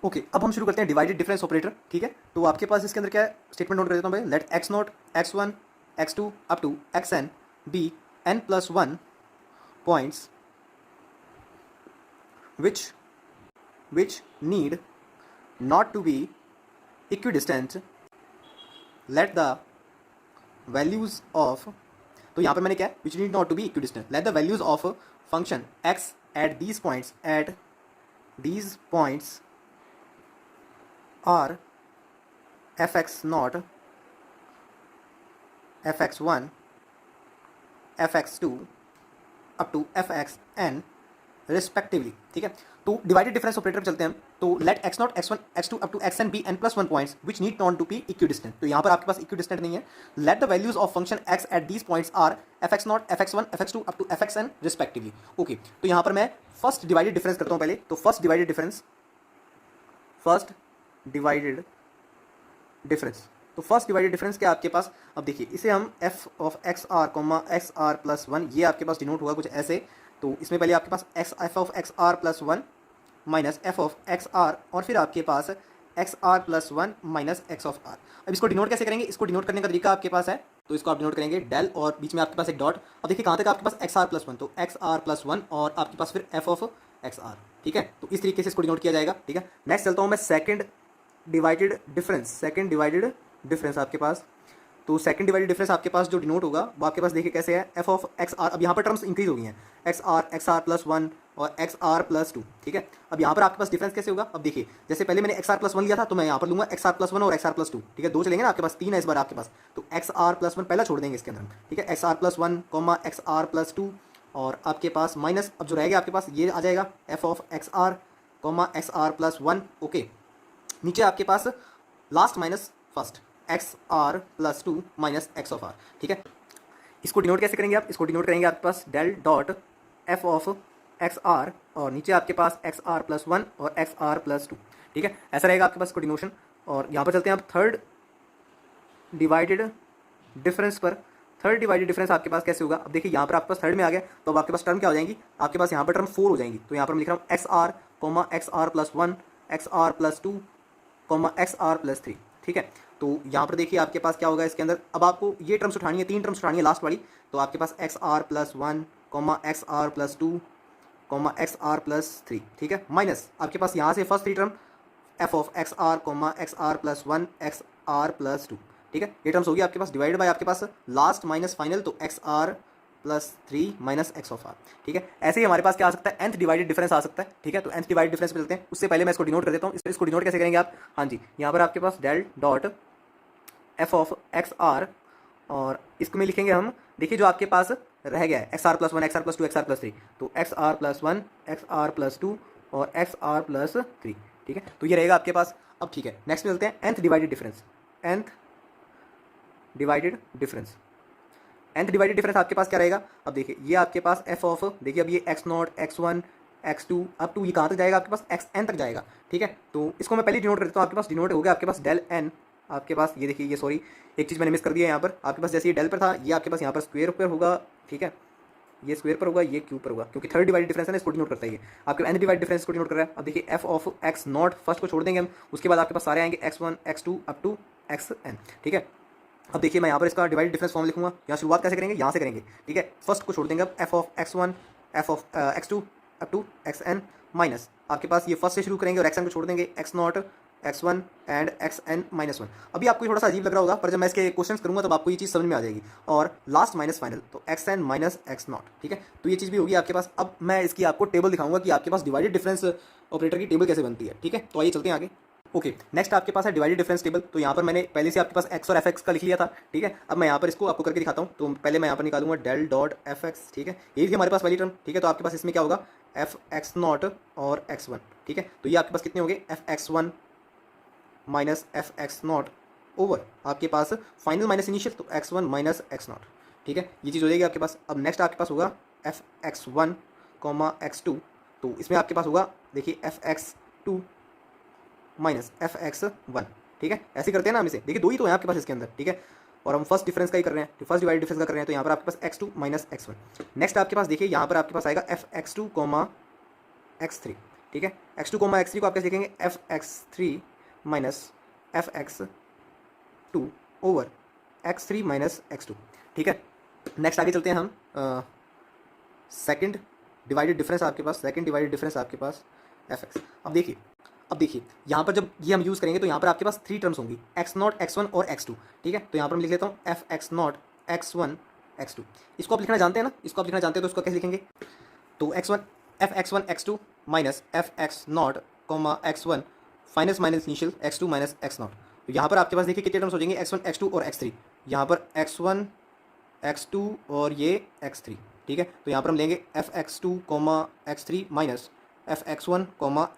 Okay, अब हम शुरू करते हैं डिवाइडेड डिफरेंस ऑपरेटर। ठीक है, तो आपके पास इसके अंदर क्या है, स्टेटमेंट नोट कर देता हूँ भाई। Let x naught x one x two up to x n be n plus one points which need not to be equidistant, let the values of, तो यहाँ पर मैंने क्या है, which need not to be equidistant, let the values of function x at these points are fx naught, fx1, fx2 up to fxn respectively. ठीक है, तो divided difference operator पे चलते हैं हम। तो let x naught x one x two up to x n be n plus one points which need not to be equidistant. तो यहाँ पर आपके पास इक्विडिस्टेंट नहीं है। Let the values of function x at these points are f x naught f x one f x two up to f x n respectively. Okay, तो यहाँ पर मैं फर्स्ट डिवाइडेड डिफरेंस करता हूँ पहले। तो फर्स्ट डिवाइडेड डिफरेंस क्या आपके पास, अब देखिए इसे हम f of x are comma x are plus one, ये आपके पास डिनोट होगा कुछ ऐसे। तो इसमें पहले आपके पास X F of x are plus one minus F of x R और फिर आपके पास X are plus one minus x of R. अब इसको डिनोट कैसे करेंगे, इसको डिनोट करने का तरीका आपके पास है। तो इसको आप डिनोट करेंगे डेल और बीच में आपके पास एक डॉट। अब देखिए कहाँ तक आपके पास एक्स आर प्लस वन, तो एक्स आर प्लस वन और आपके पास फिर एफ ऑफ एक्स आर। ठीक है, तो इस तरीके से इसको डिनोट किया जाएगा। ठीक है, नेक्स्ट चलता हूँ मैं सेकंड डिवाइडेड डिफरेंस आपके पास। तो सेकंड डिवाइडेड डिफरेंस आपके पास जो डिनोट होगा वो आपके पास देखिए कैसे है, एफ ऑफ एक्स आर। अब यहाँ पर टर्म्स इंक्रीज हो गई हैं, एक्स आर प्लस वन और एक्स आर प्लस टू। ठीक है, अब यहाँ पर आपके पास डिफरेंस कैसे होगा, अब देखिए जैसे पहले मैंने एक्स आर प्लस वन लिया था तो मैं यहाँ पर लूंगा एक्स आर प्लस वन और एक्स आर प्लस टू। ठीक है, दो चलेंगे ना आपके पास, तीन है इस बार आपके पास। तो एक्स आर प्लस वन पहला छोड़ देंगे इसके अंदर। ठीक है, x are plus one comma x are plus two और आपके पास माइनस, अब जो रहेगा आपके पास ये आ जाएगा F of x R comma x are plus one. Okay, नीचे आपके पास last minus first X are plus two minus x of are. ठीक है, इसको डिनोट कैसे करेंगे आप, इसको डिनोट करेंगे आपके पास del dot F of x R और नीचे आपके पास एक्स आर प्लस वन और एक्स आर प्लस टू। ठीक है, ऐसा रहेगा आपके पास इसको डिनोशन। और यहाँ पर चलते हैं आप थर्ड डिवाइडेड डिफरेंस पर। थर्ड डिवाइडेड डिफरेंस आपके पास कैसे होगा, अब देखिए यहाँ पर आपके पास थर्ड में आ गया तो अब आपके पास टर्म क्या हो जाएंगी, आपके पास यहाँ पर टर्म फोर हो जाएंगी। तो यहाँ पर मैं लिख रहा हूँ x are comma x are plus one x are plus two comma x are plus three. ठीक है, तो यहाँ पर देखिए आपके पास क्या होगा इसके अंदर, अब आपको ये टर्म्स उठानी है, तीन टर्म्स उठानी है लास्ट वाली। तो आपके पास X are plus one comma x are plus two comma x are plus three. ठीक है, माइनस आपके पास यहाँ से first three term F of x are comma x are plus one x are plus two. ठीक है, ये terms होगी आपके पास डिवाइड बाय आपके पास लास्ट माइनस फाइनल, तो x are plus three minus x of are. ठीक है, ऐसे ही हमारे पास क्या आ सकता है, nth डिवाइडेड डिफरेंस आ सकता है। ठीक है, तो nth डिवाइडेड डिफरेंस पे चलते हैं। उससे पहले मैं इसको डिनोट कर देता हूँ। इसको डिनोट कैसे करेंगे आप, हाँ जी, यहाँ पर आपके पास del dot F of x R और इसको में लिखेंगे हम, देखिए जो आपके पास रह गया है x are plus one x are plus two X are plus three, तो x are plus one x are plus two और एक्स आर प्लस थ्री। ठीक है, तो ये रहेगा आपके पास। अब ठीक है, नेक्स्ट में चलते हैं nth divided difference. nth divided difference आपके पास क्या रहेगा, अब देखिए ये आपके पास एफ ऑफ, देखिए अब ये x naught x one x two up to ये कहाँ तक जाएगा आपके पास एक्स एन तक जाएगा। ठीक है, तो इसको मैं पहले डिनोट कर देता हूँ। आपके पास डिनोट हो गया आपके पास डेल एन, आपके पास ये देखिए, ये सॉरी एक चीज़ मैंने मिस कर दिया यहाँ पर, आपके पास जैसे ये डेल पर था ये आपके पास यहाँ पर स्क्वायर पर होगा। ठीक है, ये स्क्वायर पर होगा, ये क्यूब पर होगा, क्योंकि थर्ड डिवाइड डिफरेंस है ना, इसको डिनोट करता है ये आपके nth डिवाइड डिफरेंस को डिनोट कर रहा है। अब देखिए F of x not first को छोड़ देंगे हम, उसके बाद आपके पास सारे आएंगे x one x two up to x n. ठीक है, अब देखिए मैं यहाँ पर इसका डिवाइड डिफरेंस फॉर्म लिखूंगा। यहाँ शुरुआत कैसे करेंगे, यहाँ से करेंगे। ठीक है, फर्स्ट को छोड़ देंगे अब f of x one f of x two up to x n minus आपके पास ये फर्स्ट से शुरू करेंगे और एक्स एन को छोड़ देंगे x naught x one and x n minus one. अभी आपको थोड़ा सा अजीब लग रहा होगा, पर जब मैं इसके क्वेश्चन करूंगा तब आपको ये चीज़ समझ में आ जाएगी। और लास्ट माइनस फाइनल, तो x n minus x naught. ठीक है, तो ये चीज़ भी होगी आपके पास। अब मैं इसकी आपको टेबल दिखाऊंगा कि आपके पास डिवाइडेड डिफरेंस ऑपरेटर की टेबल कैसे बनती है। ठीक है, तो आइए चलते हैं आगे। ओके, नेक्स्ट आपके पास है डिवाइडेड डिफरेंस टेबल। तो यहाँ पर मैंने पहले से आपके पास एक्स और एफ एक्स का लिख लिया था। ठीक है, अब मैं यहाँ पर इसको आपको करके दिखाता हूँ। तो पहले मैं यहाँ पर निकालूंगा डेल डॉट एफ एक्स। ठीक है, यही थी हमारे पास पहली टर्म। ठीक है, तो आपके पास इसमें क्या होगा, एफ एक्स नॉट और एक्स वन। ठीक है, तो ये आपके पास कितने हो गए, F x one minus f x not over आपके पास फाइनल माइनस इनिशियल, तो x one minus x naught. ठीक है, ये चीज़ हो जाएगी आपके पास। अब नेक्स्ट आपके पास होगा f x one comma x two, तो इसमें आपके पास होगा देखिए f x two minus f x one. ठीक है, ऐसे करते हैं ना हम इसे, देखिए दो ही तो है आपके पास इसके अंदर। ठीक है, और हम फर्स्ट डिफरेंस का ही कर रहे हैं, तो फर्स्ट डिवाइड डिफरेंस का कर रहे हैं। तो यहाँ पर आपके पास X two minus X one. Next आपके पास देखिए यहाँ पर आपके पास आएगा F x two comma X three. ठीक है। x2 कोमा x3 को आप कैसे लिखेंगे, fx3 minus fx2 over x3 minus x2, ठीक है। नेक्स्ट आगे चलते हैं हम, सेकंड डिवाइडेड डिफरेंस आपके पास, सेकंड डिवाइडेड डिफरेंस आपके पास fx। अब देखिए यहाँ पर जब ये हम यूज़ करेंगे तो यहाँ पर आपके पास 3 टर्म्स होंगी, x0 x1 और x2, ठीक है। तो यहाँ पर मैं लिख लेता हूँ fx0 x1 x2। इसको आप लिखना जानते हैं ना, इसको आप लिखना जानते हैं, तो इसको कैसे लिखेंगे, तो x1 fx1 x2 minus fx0 x1 minus minus initial x2 minus x0। तो यहाँ पर आपके पास देखिए कितने टर्म्स हो जाएंगे, x1 x2 और x3। यहाँ पर x1 x2 और ये x3, ठीक है। तो यहाँ पर हम लेंगे fx2 x3 minus fx1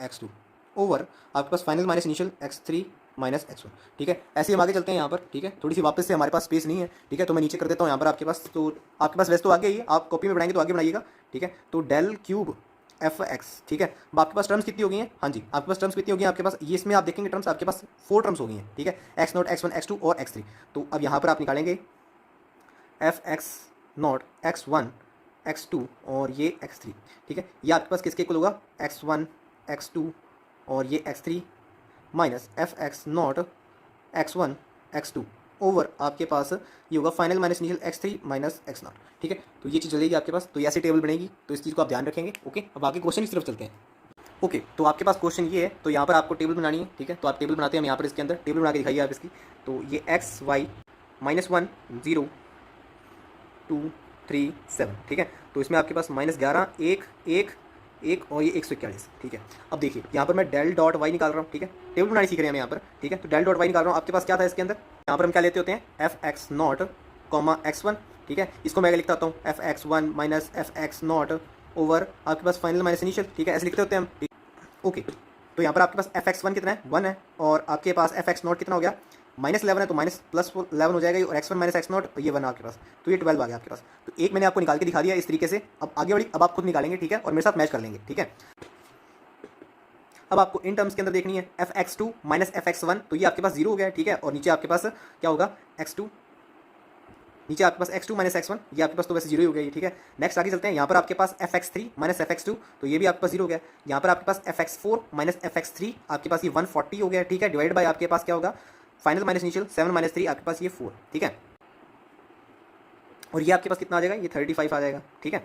x2 over आपके पास final minus initial x3 minus x1, ठीक है। ऐसे ही हम आगे चलते हैं यहाँ पर, ठीक है। थोड़ी सी वापस से हमारे पास स्पेस नहीं है, ठीक है, तो मैं नीचे कर देता हूँ यहाँ पर आपके पास। तो आपके पास वैसे तो आगे ही, आप कॉपी में बनाएंगे तो आगे बनाइएगा, ठीक है। तो डेल क्यूब fx, ठीक है। अब आपके पास टर्म्स कितनी हो गई हैं, हाँ जी, आपके पास टर्म्स कितनी हो गई हैं आपके पास, ये इसमें आप देखेंगे टर्म्स आपके पास 4 टर्म्स हो गई हैं, ठीक है, x0 x1 x2 और x3। तो अब यहाँ पर आप निकालेंगे fx0 x1 x2 और ये x3, ठीक है। ये आपके पास किसके इक्वल होगा, x1 x2 और ये x3 minus fx0 x1 x2 over आपके पास ये होगा final minus initial x3 minus x0, ठीक है। तो ये चीज़ चलेगी आपके पास, तो ये ऐसी टेबल बनेगी, तो इस चीज़ को आप ध्यान रखेंगे, ओके। अब आगे क्वेश्चन की तरफ चलते हैं, ओके। तो आपके पास क्वेश्चन ये है, तो यहाँ पर आपको टेबल बनानी है, ठीक है। तो आप टेबल बनाते हैं, हम यहाँ पर इसके अंदर टेबल बना के दिखाइए आप इसकी। तो ये x y -1 0 2 3 7, ठीक है। तो इसमें आपके पास -11 1 1 1 और ये 141, ठीक है। अब देखिए यहाँ पर मैं डेल डॉट वाई निकाल रहा हूँ, ठीक है। टेबल बनानी सीख रहे हैं हम यहाँ पर, ठीक है। तो डेल डॉट वाई निकाल रहा हूँ, आपके पास क्या था इसके अंदर, यहाँ पर हम क्या लेते होते हैं fx0 x1, ठीक है। इसको मैं लिखता हूँ fx1 माइनस fx0 ओवर आपके पास फाइनल माइनस इनिशियल, ठीक है, ऐसे लिखते होते हैं हम, ओके। तो यहाँ पर आपके पास fx1 कितना है, 1 है, और आपके पास fx0 कितना हो गया, -11 है, तो +11 हो जाएगा, और x1 माइनस x0 ये 1 आपके पास, तो ये 12 आ गया आपके पास। तो एक मैंने आपको निकाल के दिखा दिया इस तरीके से। अब आगे बढ़ी, अब आप खुद निकालेंगे, ठीक है, और मेरे साथ मैच कर लेंगे, ठीक है। अब आपको इन टर्म्स के अंदर देखनी है fx2 माइनस fx1, तो ये आपके पास 0 हो गया है, ठीक है। और नीचे आपके पास क्या होगा, x2, नीचे आपके पास x2 माइनस x1, ये आपके पास तो वैसे 0 ही हो गया, ठीक है। नेक्स्ट आगे चलते हैं, यहाँ पर आपके पास fx3 माइनस fx2, तो ये भी आपके पास 0 हो गया। यहाँ पर आपके पास fx4 माइनस fx3, आपके पास ये 140 हो गया, ठीक है। डिवाइड बाय आपके पास क्या होगा, फाइनल माइनस इनिशियल 7 माइनस 3, आपके पास ये 4, ठीक है। और ये आपके पास कितना आ जाएगा, ये 35 आ जाएगा, ठीक है,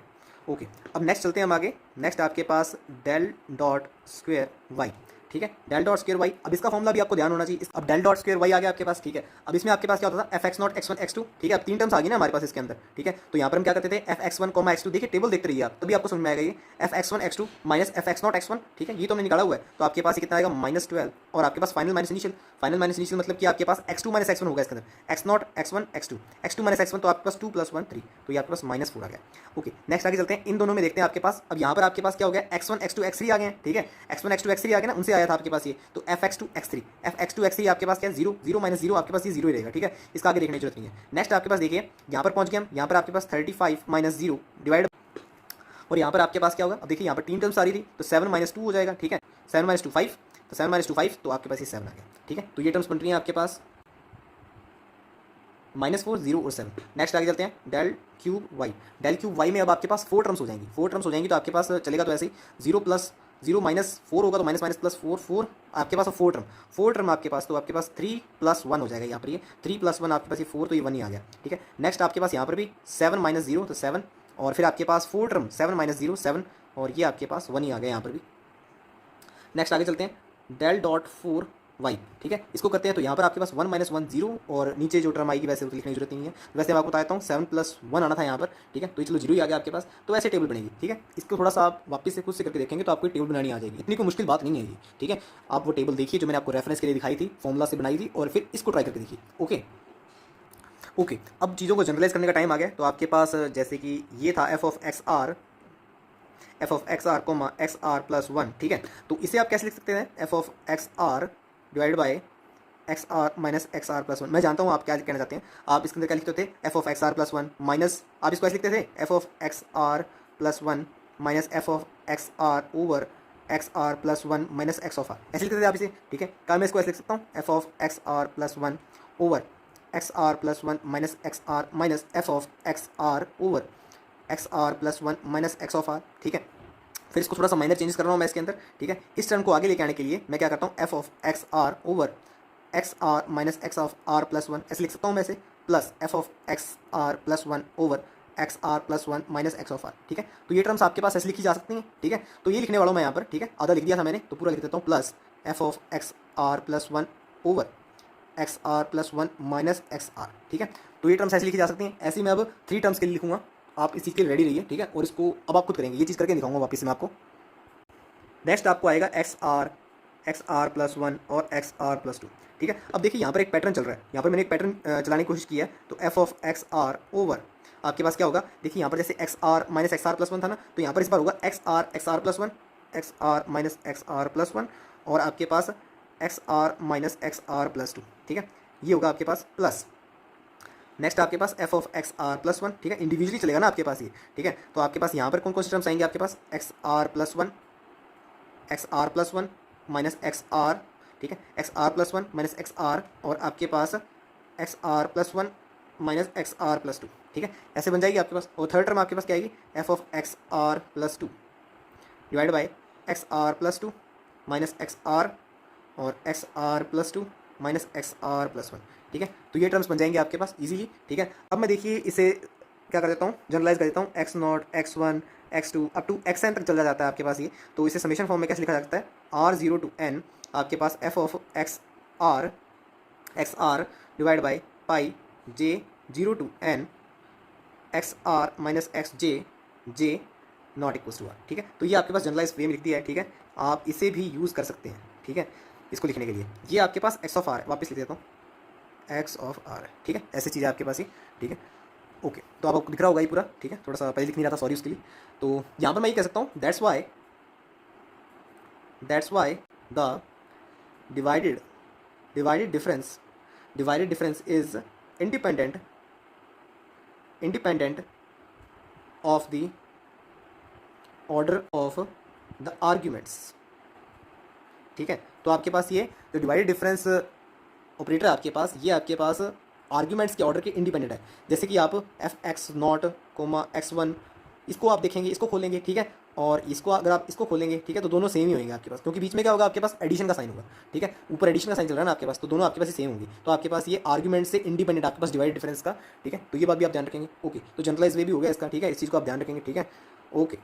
ओके। अब नेक्स्ट चलते हैं हम आगे। नेक्स्ट आपके पास डेल डॉट स्क्वायर वाई, ठीक है, डेल डॉट स्क्वायर वाई। अब इसका फॉर्मूला भी आपको ध्यान होना चाहिए। अब डेल डॉट स्क्वायर वाई आ गया आपके पास, ठीक है। अब इसमें आपके पास क्या होता था, fx0 x1 x2, ठीक है। अब 3 टर्म्स आ गई ना हमारे पास इसके अंदर, ठीक है। तो यहाँ पर हम क्या करते थे, fx1 x2, देखिए टेबल देखते रहिए आप, तभी आपको समझ में आएगा ये fx1 x2 minus fx0 x1, ठीक है। ये तो हमने निकाला हुआ है, तो आपके पास ये कितना आएगा, -12, और आपके पास final minus initial, final minus initial मतलब कि आपके पास x2 माइनस x1 होगा इसके अंदर, x0 x1 x2 minus x1, तो आपके पास 2 + 1 3, तो ये आपके पास -4 आ गया, ओके। नेक्स्ट आगे चलते हैं, इन दोनों में देखते हैं आपके पास। अब यहाँ पर आपके पास क्या हो गया, x1 x2 x3 आ गए, ठीक है। x1 x2 x3 आ गए ना, उनसे आया था आपके पास ये, तो fx2 x3 आपके पास क्या है, 0 0 - 0, आपके पास ये 0 ही रहेगा, ठीक है। इसका आगे देखने की जरूरत नहीं है। नेक्स्ट आपके पास देखिए, यहाँ पर पहुंच गए हम, यहाँ पर आपके पास 35 - 0 डिवाइड, और यहाँ पर आपके पास क्या होगा, अब देखिए यहाँ पर 3 टर्म्स आ रही थी, तो 7 - 2 हो जाएगा, ठीक है। 7 - 2 5, तो 7 - 2 5, तो आपके पास ये 7 आ गया, ठीक है। तो ये टर्म्स बन रही हैं आपके पास -4 0 और 7। नेक्स्ट आगे चलते हैं, del cube y, del cube y में अब आपके पास 4 टर्म्स हो जाएंगी, 4 टर्म्स हो जाएंगी, तो आपके पास चलेगा तो ऐसे ही 0 + 0 -4 होगा, तो माइनस माइनस प्लस 4 4, आपके पास 4 टर्म आपके पास, तो आपके पास 3 + 1 हो जाएगा यहाँ पर, ये 3 + 1 आपके पास ये 4, तो ये 1 ही आ गया, ठीक है। नेक्स्ट आपके पास यहाँ पर भी 7 - 0, तो 7, और फिर आपके पास 4 टर्म 7 - 0 7, और ये आपके पास 1 ही आ गया यहाँ पर भी। नेक्स्ट आगे चलते हैं, डेल डॉट 4 वाई, ठीक है, इसको करते हैं। तो यहाँ पर आपके पास 1 - 1 0, और नीचे जो टर्म आएगी वैसे तो लिखने की जरूरत नहीं है, वैसे मैं आपको बताता हूँ 7 + 1 आना था यहाँ पर, ठीक है। तो चलो 0 ही आ गया आपके पास, तो ऐसे टेबल बनेगी, ठीक है। इसको थोड़ा सा आप वापस से खुद से करके देखेंगे तो आपको टेबल बनानी आ जाएगी, इतनी कोई मुश्किल बात नहीं है ये, ठीक है। आप वो टेबल देखिए जो मैंने आपको रेफरेंस के लिए दिखाई थी, फॉर्मूला से बनाई थी, और फिर इसको ट्राई करके देखिए, ओके ओके। अब चीज़ों को जनरलाइज करने का टाइम आ गया। तो आपके पास जैसे कि ये था f of x r x are plus 1, ठीक है। तो इसे आप कैसे लिख सकते हैं, f of x are divide by x are minus x are plus 1। मैं जानता हूँ आप क्या कहना चाहते हैं, आप इसके अंदर क्या लिखते थे, f of x are plus 1 minus, आप इसको ऐसे लिखते थे, f of x are plus 1 minus f of x are over x are plus 1 minus x of r, ऐसे लिखते थे आप इसे, ठीक है। क्या मैं इसको ऐसे लिख सकता हूँ, f of x are plus 1 over x are plus 1 minus x are minus f of x are over x are plus 1 minus x of are, ठीक है। फिर इसको थोड़ा सा माइनर चेंजेस कर रहा हूँ मैं इसके अंदर, ठीक है। इस टर्म को आगे लेके आने के लिए मैं क्या करता हूँ, f of x are over x are minus x of r plus one ऐसे लिख सकता हूँ मैं इसे, plus f of x are plus one over x are plus one minus x of are, ठीक है। तो ये टर्म्स आपके पास ऐसे लिखी जा सकती हैं, ठीक है। तो ये लिखने वाला हूँ मैं यहाँ पर, ठीक है, आधा लिख दिया था मैंने, तो पूरा लिख देता हूँ, plus f of x are plus one over x are plus one minus x are, ठीक है। तो ये टर्म्स ऐसे लिखी जा सकती हैं। ऐसे ही मैं अब 3 टर्म्स के लिए लिखूंगा, आप इस चीज़ के लिए रेडी रहिए, ठीक है। और इसको अब आप खुद करेंगे, ये चीज़ करके दिखाऊंगा वापस मैं आपको। नेक्स्ट आपको आएगा एक्स आर प्लस वन और एक्स आर प्लस टू, ठीक है। अब देखिए यहाँ पर एक पैटर्न चल रहा है, यहाँ पर मैंने एक पैटर्न चलाने की कोशिश की है। तो F of x are over आपके पास क्या होगा, देखिए यहाँ पर जैसे X are minus x are plus one था ना, तो यहाँ पर इस बार होगा X are plus one, x are minus x are plus one, और आपके पास X are minus x are plus two, ठीक है। ये होगा आपके पास प्लस। नेक्स्ट आपके पास F of x are plus one, ठीक है, इंडिविजुअली चलेगा ना आपके पास ये, ठीक है। तो आपके पास यहाँ पर कौन कौन से टर्म्स आएंगे आपके पास, X are plus one minus x are, ठीक है, x are plus one minus x R, और आपके पास X are plus one minus x are plus two, ठीक है, ऐसे बन जाएगी आपके पास। और थर्ड टर्म आपके पास क्या आएगी, F of x are plus two divide by x are plus two minus x R, और X are plus two minus x are plus one, ठीक है। तो ये टर्म्स बन जाएंगे आपके पास इजीली, ठीक है। अब मैं देखिए इसे क्या कर देता हूँ, जनरलाइज कर देता हूँ, x naught x one x two up to x n तक चला जाता है आपके पास ये। तो इसे समेशन फॉर्म में कैसे लिखा जा सकता है, आर जीरो टू एन आपके पास F of x are divide by pi J zero to N X are minus X J not equal to R, ठीक है। तो ये आपके पास जनरलाइज वे में लिख दिया है, ठीक है। आप इसे भी यूज़ कर सकते हैं, ठीक है, इसको लिखने के लिए। ये आपके पास एक्स ऑफ आर है, वापस लिख देता हूँ, एक्स ऑफ आर है, ठीक है। ऐसी चीज़ है आपके पास ही, ठीक है, ओके। तो आपको दिख रहा होगा ये पूरा, ठीक है। थोड़ा सा पहले लिख नहीं रहा था, सॉरी उसके लिए। तो यहाँ पर मैं ये कह सकता हूँ, that's why the divided difference is independent of the order of the arguments, ठीक है। तो आपके पास ये जो डिवाइडेड डिफरेंस ऑपरेटर आपके पास, ये आपके पास आर्ग्यूमेंट्स के ऑर्डर के इंडिपेंडेंट है। जैसे कि आप f x naught comma x one, इसको आप देखेंगे, इसको खोलेंगे, ठीक है, और इसको अगर आप इसको खोलेंगे, ठीक है, तो दोनों सेम ही होंगे आपके पास, क्योंकि बीच में क्या होगा, आपके पास एडिशन का साइन होगा, ठीक है, ऊपर एडिशन का साइन चल रहा है ना आपके पास, तो दोनों आपके पास ही सेम होंगी। तो आपके पास ये आर्ग्यूमेंट से इंडिपेंडेंट आपके पास डिवाइड डिफरेंस का, ठीक है। तो ये बात भी आप ध्यान रखेंगे, ओके। तो जनरलाइज वे भी हो गया इसका, ठीक है, इस चीज़ को आप ध्यान रखेंगे, ठीक है, ओके।